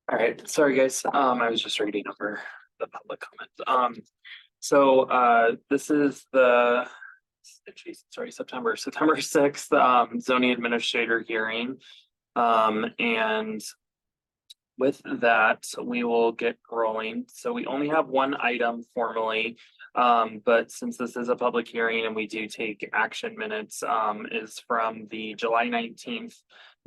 All right, sorry guys. I was just reading over the public comments. This is the September 6th, zoning administrator hearing. And with that, we will get rolling. So we only have one item formally. But since this is a public hearing and we do take action minutes, is from the July 19th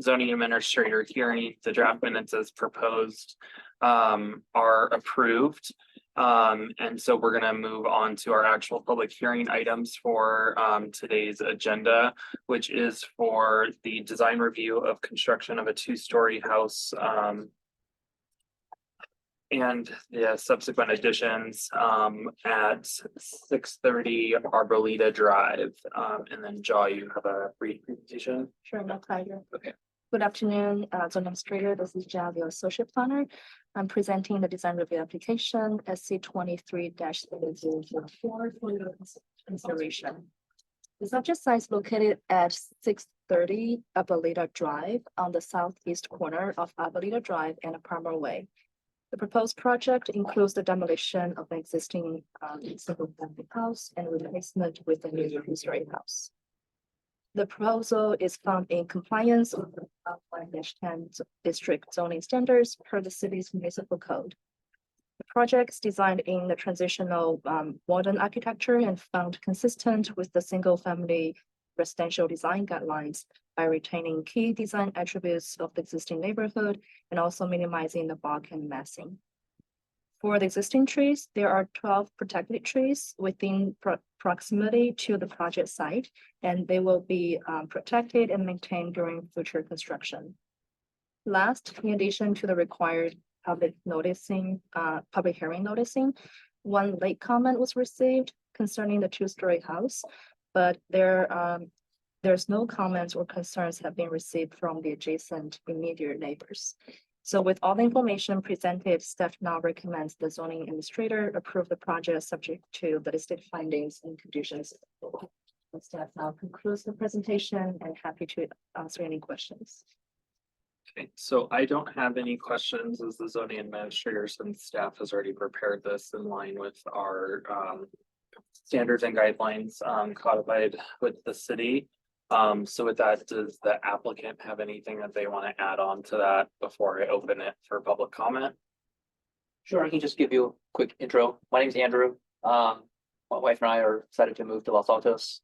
zoning administrator hearing. The draft minutes as proposed are approved. And so we're gonna move on to our actual public hearing items for today's agenda, which is for the design review of construction of a two-story house and the subsequent additions at 630 Arboleda Drive. And then Jaw, you have a brief presentation. Sure, no pleasure. Okay. Good afternoon, zone administrator. This is Jia, the associate planner. I'm presenting the design review application SC 23-0004 for your consideration. The subject site is located at 630 Arboleda Drive on the southeast corner of Arboleda Drive and Palmer Way. The proposed project includes the demolition of an existing single-family house and replacement with a new two-story house. The proposal is found in compliance with the 1-10 district zoning standards per the city's municipal code. The project is designed in the transitional modern architecture and found consistent with the single-family residential design guidelines by retaining key design attributes of the existing neighborhood and also minimizing the bulk and massing. For the existing trees, there are 12 protected trees within proximity to the project site, and they will be protected and maintained during future construction. Last, in addition to the required public hearing noticing, one late comment was received concerning the two-story house, but there's no comments or concerns have been received from the adjacent immediate neighbors. So with all the information presented, staff now recommends the zoning administrator approve the project subject to the listed findings and conditions. The staff now concludes the presentation and happy to answer any questions. Okay, so I don't have any questions as the zoning administrator, since staff has already prepared this in line with our standards and guidelines codified with the city. So with that, does the applicant have anything that they want to add on to that before I open it for public comment? Sure, I can just give you a quick intro. My name is Andrew. My wife and I are excited to move to Los Altos.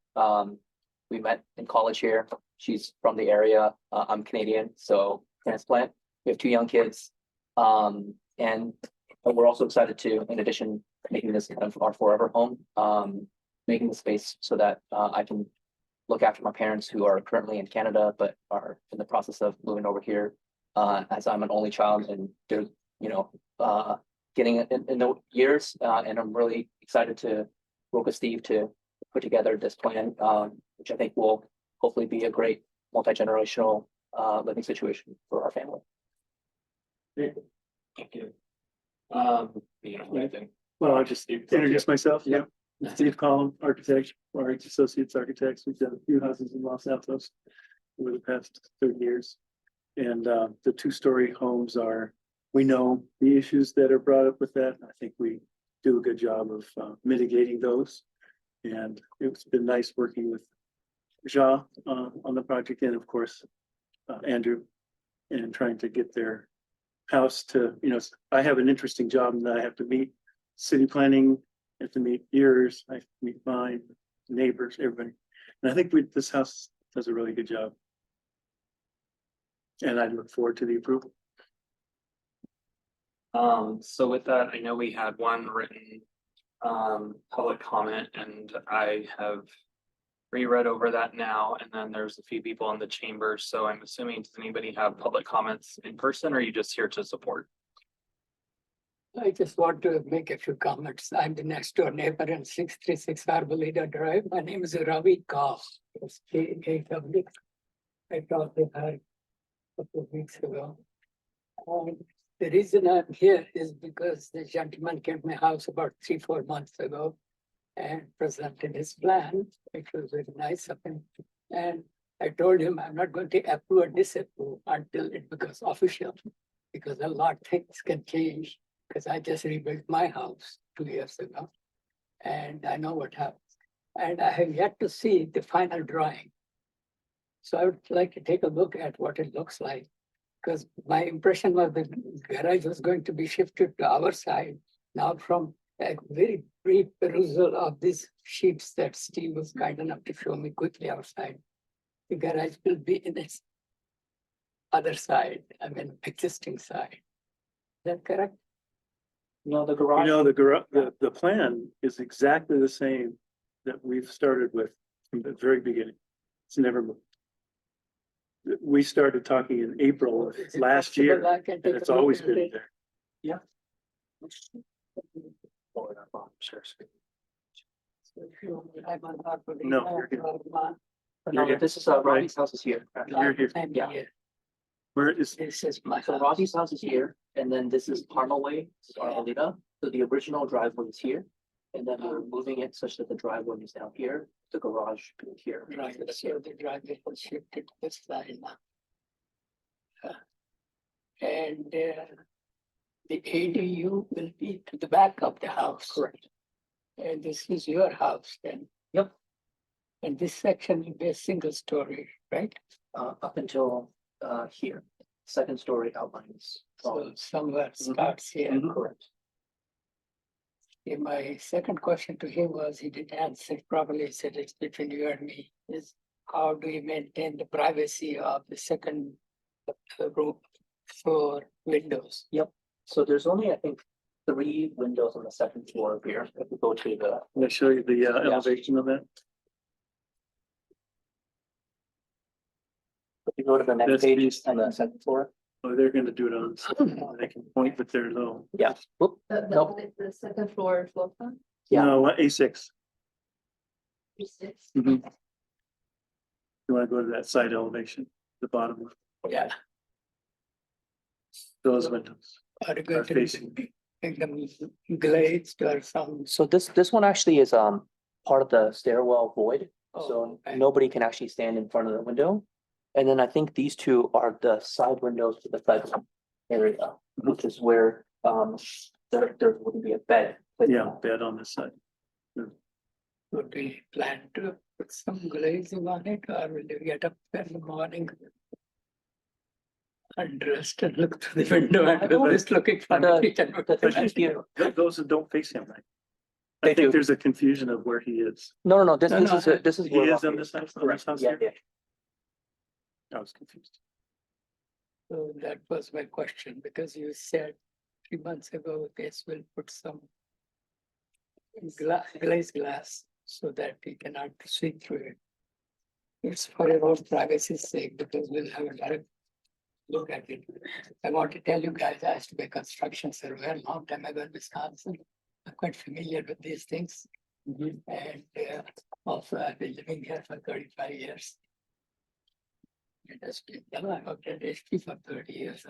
We met in college here. She's from the area. I'm Canadian, so transplant. We have two young kids. And we're also excited to, in addition, making this kind of our forever home, making the space so that I can look after my parents who are currently in Canada, but are in the process of moving over here. As I'm an only child and they're, getting in the years, and I'm really excited to work with Steve to put together this plan, which I think will hopefully be a great multi-generational living situation for our family. Thank you. Anything? Well, I'll just introduce myself. Yeah. Steve Collin, architect, RH Associates Architects. We've done a few houses in Los Altos over the past 30 years. And the two-story homes we know the issues that are brought up with that. I think we do a good job of mitigating those. And it's been nice working with Ja on the project, and of course, Andrew, and trying to get their house to, I have an interesting job in that I have to meet city planning, I have to meet yours, I have to meet mine, neighbors, everybody. And I think this house does a really good job. And I look forward to the approval. So with that, I know we had one written public comment, and I have reread over that now, and then there's a few people in the chamber. So I'm assuming, does anybody have public comments in person, or are you just here to support? I just want to make a few comments. I'm the next door neighbor in 636 Arboleda Drive. My name is Ravi Kaur. It's KAW. I talked with her a couple of weeks ago. The reason I'm here is because the gentleman came to my house about 3-4 months ago and presented his plan, which was very nice of him. And I told him I'm not going to approve or disapprove until it becomes official. because a lot of things can change, because I just rebuilt my house 2 years ago. And I know what happens, and I have yet to see the final drawing. So I would like to take a look at what it looks like, because my impression was the garage was going to be shifted to our side. Now from a very brief perusal of these sheets that Steve was kind enough to show me quickly outside, the garage will be in its other side, I mean, existing side. Is that correct? No, the You garage. know, the plan is exactly the same that we've started with from the very beginning. It's never moved. We started talking in April of Is it last possible year, I can and take a it's look always at been it? there. I'm on top of it. No, you're good. No, here. this is, Robbie's house is here. You're here. I'm Yeah. here. Where is, This is my So house. Robbie's house is here, and then this is Parma Way, this is Arboleda, so the original driveway is here. And then we're moving it such that the driveway is down here, the garage being here. Right, so the driveway was shifted to this side now. And the ADU will be to the back of the house. Correct. And this is your house then. Yep. And this section will be a single story, right? Up until here, second story outlines. So somewhere Mhm. starts here. Correct. And my second question to him was, he didn't answer properly, he said it's between you and me, is how do you maintain the privacy of the second room floor windows? So there's only, I think, 3 windows on the second floor here. If we go to the, can I show you the elevation of that? if you go to the next That's- page on the second floor. Oh, they're gonna do it on, they can point, but they're low. Yeah. Whoop. Nope. The second floor plan. Yeah. No, A6. Mhm. You wanna go to that side elevation, the bottom, one, Yeah. those windows Are you are going to facing. make them glazed or some? So this one actually is part of the stairwell void, so okay. nobody can actually stand in front of the window. And then I think these 2 are the side windows to the bedroom area, which is where there wouldn't be a bed. placed Yeah, on. bed on this side. Would we plan to put some glazing on it, or will you get up in the morning? Undressed and look through the window and always looking for the kitchen. The thing here- Those that don't face him, right? They I think do. there's a confusion of where he is. No, this No, this no, is this is He where is on Robbie this house, on this Correct. house Yeah, here? yeah. I was confused. So that was my question, because you said 3 months ago, this will put some glazed glass so that we cannot see through it. It's for your own privacy's sake, because we'll have a direct look at it. I want to tell you guys, I used to be a construction surveyor a long time ago in Wisconsin. I'm quite familiar with these things. And also I've been living here for 35 years. I worked at HP for 30 years.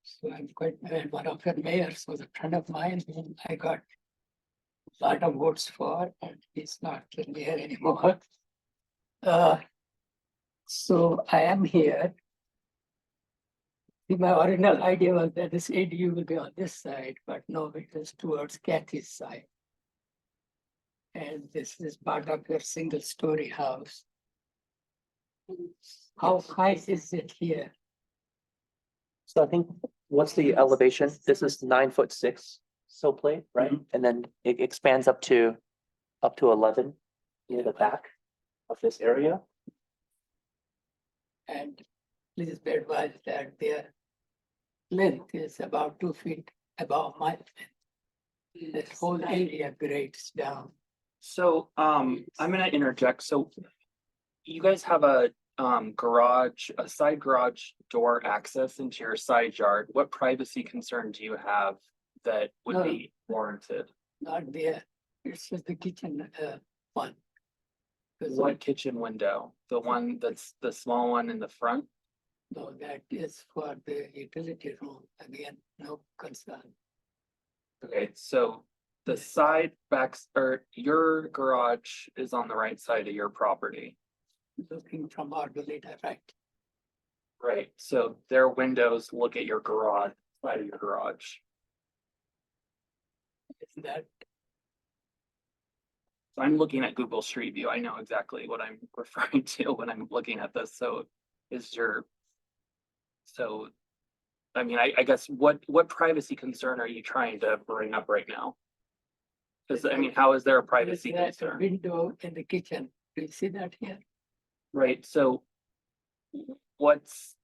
So I'm quite, and one of the mayors was a friend of mine whom I got a lot of votes for, and he's not here anymore. So I am here. My original idea was that this ADU will be on this side, but no, it is towards Kathy's side. And this is part of your single-story house. How high is it here? So I think, what's the elevation? This is 9'6" sill plate, right? Mhm. And then it expands up to 11 near the back of this area. And please be advised that their length is about 2 feet above my length. This whole area grades down. So, I'm gonna interject, so. You guys have a side garage door access into your side yard. What privacy concern do you have that would No. be warranted? Not there. It's just the kitchen one. 'Cause What kitchen window? The one that's the small one in the front? No, that is for the utility room. Again, no concern. Okay, so the side backs, or your garage is on the right side of your property. Looking from Arboleda, right? Right, so their windows look at your garage, side of your garage. Is that, So I'm looking at Google Street View. I know exactly what I'm referring to when I'm looking at this. So is your. So. I mean, I guess what privacy concern are you trying to bring up right now? Cause I mean, how is there a privacy is that a concern? window in the kitchen? Do you see that here? Right, so. What's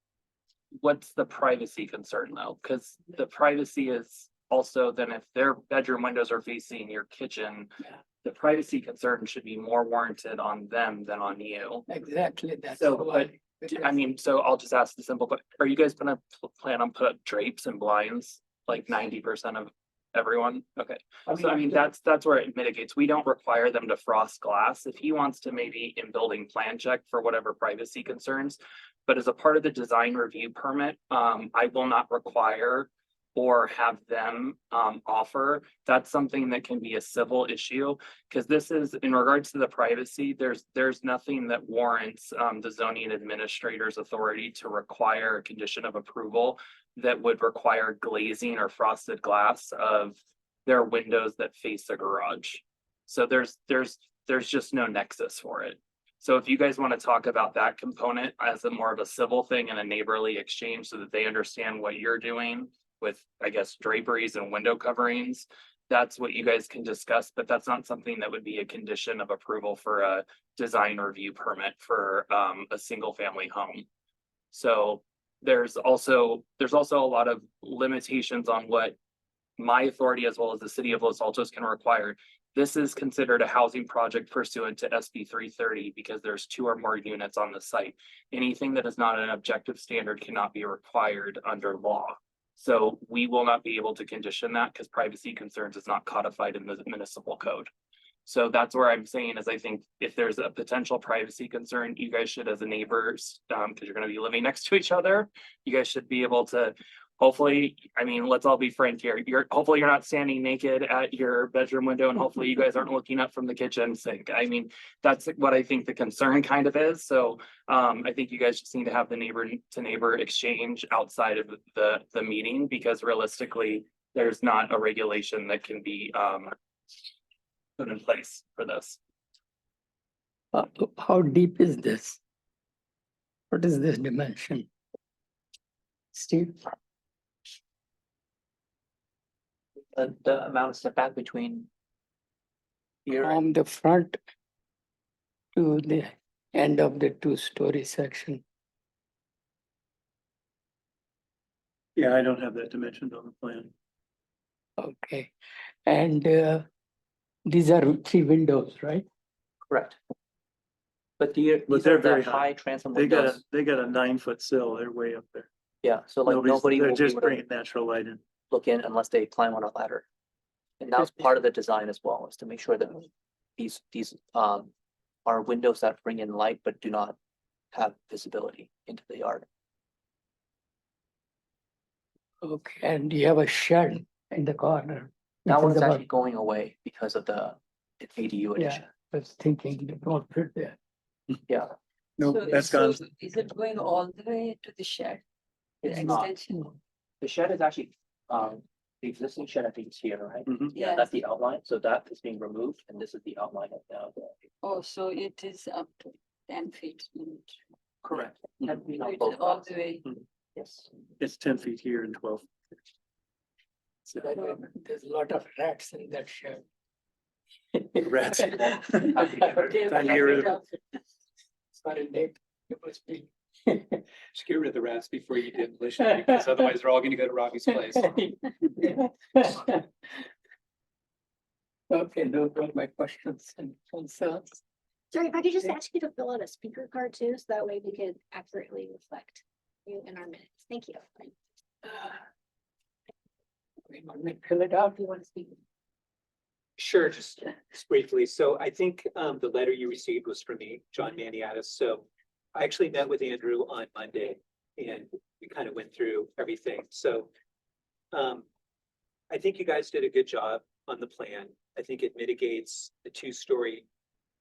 the privacy concern though? Cause the privacy is also then if their bedroom windows are facing your kitchen. Yeah. The privacy concern should be more warranted on them than on you. Exactly, that's So, why. I mean, so I'll just ask the simple, but are you guys gonna plan on put up drapes and blinds? Like 90% of everyone? Okay, so I mean, that's where it mitigates. We don't require them to frost glass. If he wants to maybe in building plan check for whatever privacy concerns. But as a part of the design review permit, I will not require or have them offer. That's something that can be a civil issue. Cause this is in regards to the privacy, there's nothing that warrants the zoning administrator's authority to require a condition of approval. That would require glazing or frosted glass of their windows that face the garage. So there's just no nexus for it. So if you guys want to talk about that component as a more of a civil thing and a neighborly exchange so that they understand what you're doing. With, I guess, draperies and window coverings, that's what you guys can discuss, but that's not something that would be a condition of approval for a design review permit for a single family home. So there's also a lot of limitations on what my authority as well as the city of Los Altos can require. This is considered a housing project pursuant to SB 330 because there's 2 or more units on the site. Anything that is not an objective standard cannot be required under law. So we will not be able to condition that because privacy concerns is not codified in the municipal code. So that's where I'm saying is I think if there's a potential privacy concern, you guys should as a neighbors, because you're gonna be living next to each other, you guys should be able to. Hopefully, I mean, let's all be frank here. Hopefully you're not standing naked at your bedroom window and hopefully you guys aren't looking up from the kitchen sink. I mean, that's what I think the concern kind of is. So I think you guys just need to have the neighbor to neighbor exchange outside of the meeting because realistically, there's not a regulation that can be put in place for this. How deep is this? What is this dimension? Steve? The amount of setback between. Here, From the front to the end of the 2-story section. Yeah, I don't have that dimensioned on the plan. Okay, and these are 3 windows, right? correct. But these they're are very the high. high transom They got windows, a 9-foot sill. They're way up there. yeah, so like nobody They're will be just able to bringing natural light in. look in unless they climb on a ladder. And that was part of the design as well, is to make sure that these are windows that bring in light but do not have visibility into the yard. Okay, and you have a shed in the corner. That which one is is about- actually going away because of the ADU addition. I was thinking it won't fit there. Yeah, No, that's gone. Is it going all the way to the shed? The it's not. extension? The shed is actually, the existing shed, I think is here, right? Mhm. Yeah, that's the outline, so that is being removed, and this is the outline of now. Oh, so it is up to 10 feet. Correct. Mhm. And we So know it both is all lots. the way. Yes. It's 10 feet here and 12. So there's a lot of rats in that shed. Rats. Okay, I hear it. Sorry, Nick, it must be. Just get rid of the rats before you demolish it, because otherwise they're all gonna go to Robbie's place. Okay, those were my questions and concerns. Sorry, if I could just Okay. ask you to fill out a speaker card too, so that way we could accurately reflect you in our minutes. Thank you. We want me to fill it out. Do you want to speak? Sure, just briefly. So I think the letter you received was from me, John Maniatis. So I actually met with Andrew on Monday and we kind of went through everything. So I think you guys did a good job on the plan. I think it mitigates the 2-story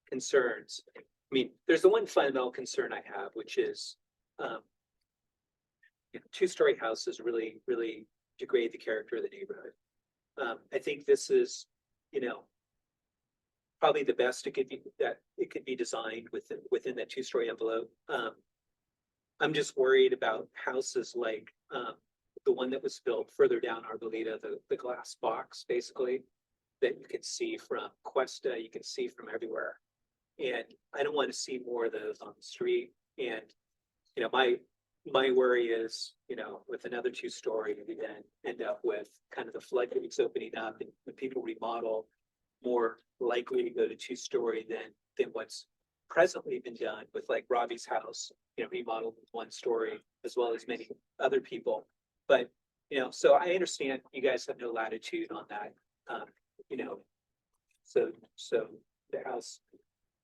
concerns. I mean, there's the one fundamental concern I have, which is two-story houses really, really degrade the character of the neighborhood. I think this is, you know, probably the best it could be, that it could be designed within that two-story envelope. I'm just worried about houses like, the one that was built further down Arboleda, the glass box, basically, that you can see from Cuesta, you can see from everywhere. And I don't want to see more of those on the street. And, you know, my worry is, you know, with another two-story, we then end up with kind of the floodgates opening up, and when people remodel, more likely to go to two-story than what's presently been done with like Robbie's house, you know, remodeled with one story, as well as many other people. But, you know, so I understand you guys have no latitude on that, you know, so the house,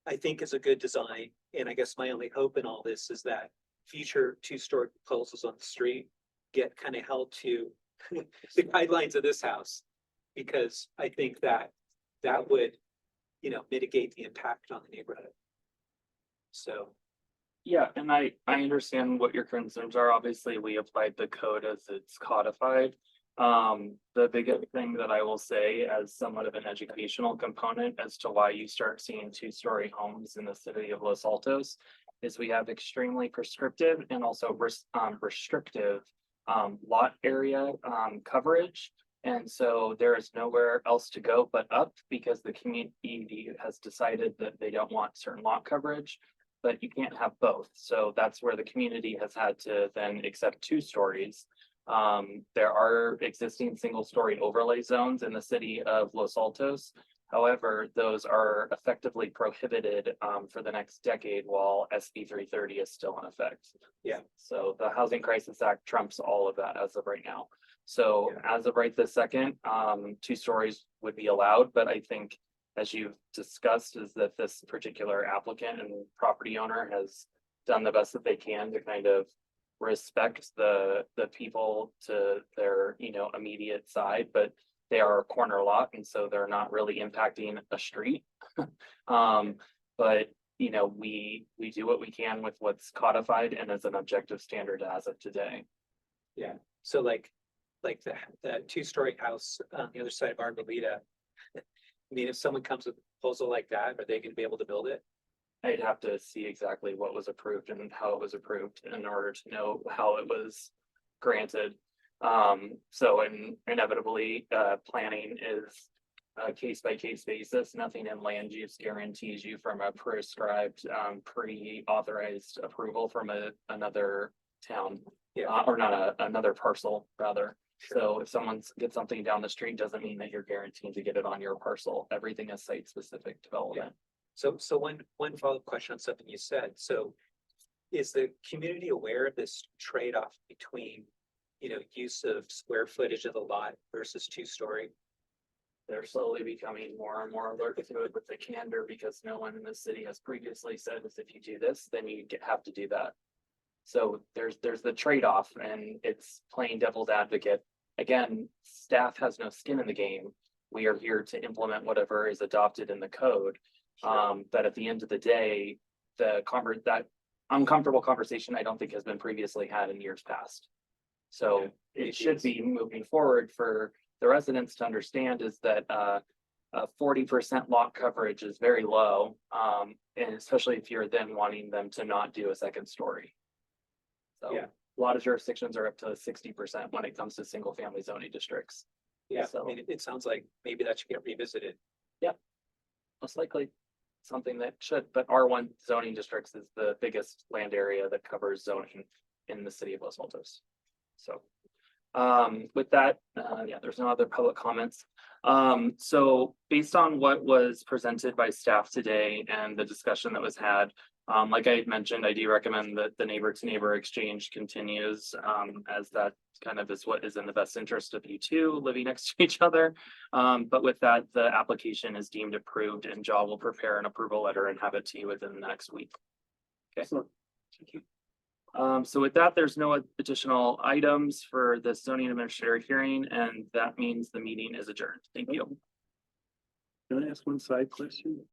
I think, is a good design. And I guess my only hope in all this is that future two-story proposals on the street get kind of held to the guidelines of this house. Because I think that would, you know, mitigate the impact on the neighborhood. So, Yeah, and I understand what your concerns are. Obviously, we applied the code as it's codified. The biggest thing that I will say as somewhat of an educational component as to why you start seeing two-story homes in the city of Los Altos is we have extremely prescriptive and also restrictive lot area coverage. And so there is nowhere else to go but up because the community has decided that they don't want certain lot coverage, but you can't have both. So that's where the community has had to then accept two stories. There are existing single-story overlay zones in the city of Los Altos. However, those are effectively prohibited for the next decade while SB 330 is still in effect. Yeah. So the Housing Crisis Act trumps all of that as of right now. So as of right this second, two stories would be allowed, but I think as you've discussed is that this particular applicant and property owner has done the best that they can to kind of respect the people to their, you know, immediate side, but they are a corner lot and so they're not really impacting a street. But you know, we do what we can with what's codified and as an objective standard as of today. yeah, so like the two-story house on the other side of Arboleda. I mean, if someone comes with a proposal like that, are they gonna be able to build it? I'd have to see exactly what was approved and how it was approved in order to know how it was granted. So inevitably, planning is a case by case basis. Nothing in land use guarantees you from a prescribed, pre-authorized approval from another town. Yeah. Or not another parcel, rather. So if someone gets something down the street, doesn't mean that you're guaranteed to get it on your parcel. Everything is site specific development. So one follow-up question on something you said. So is the community aware of this trade-off between, you know, use of square footage of the lot versus two-story? They're slowly becoming more and more alert to it with the candor because no one in the city has previously said is if you do this, then you have to do that. So there's the trade-off and it's playing devil's advocate. Again, staff has no skin in the game. We are here to implement whatever is adopted in the code. But at the end of the day, that uncomfortable conversation I don't think has been previously had in years past. So it should be moving forward for the residents to understand is that 40% lot coverage is very low. And especially if you're then wanting them to not do a second story. So Yeah. a lot of jurisdictions are up to 60% when it comes to single family zoning districts. Yeah, So- I mean, it sounds like maybe that should get revisited. Most likely something that should, but R1 zoning districts is the biggest land area that covers zoning in the city of Los Altos. So with that, yeah, there's no other public comments. So based on what was presented by staff today and the discussion that was had, like I had mentioned, I do recommend that the neighbor to neighbor exchange continues, as that kind of is what is in the best interest of you two living next to each other. But with that, the application is deemed approved and Jaw will prepare an approval letter and have it to you within the next week. Okay. Excellent. Thank you. So with that, there's no additional items for the zoning administrator hearing, and that means the meeting is adjourned. Thank you. Can I ask one side question?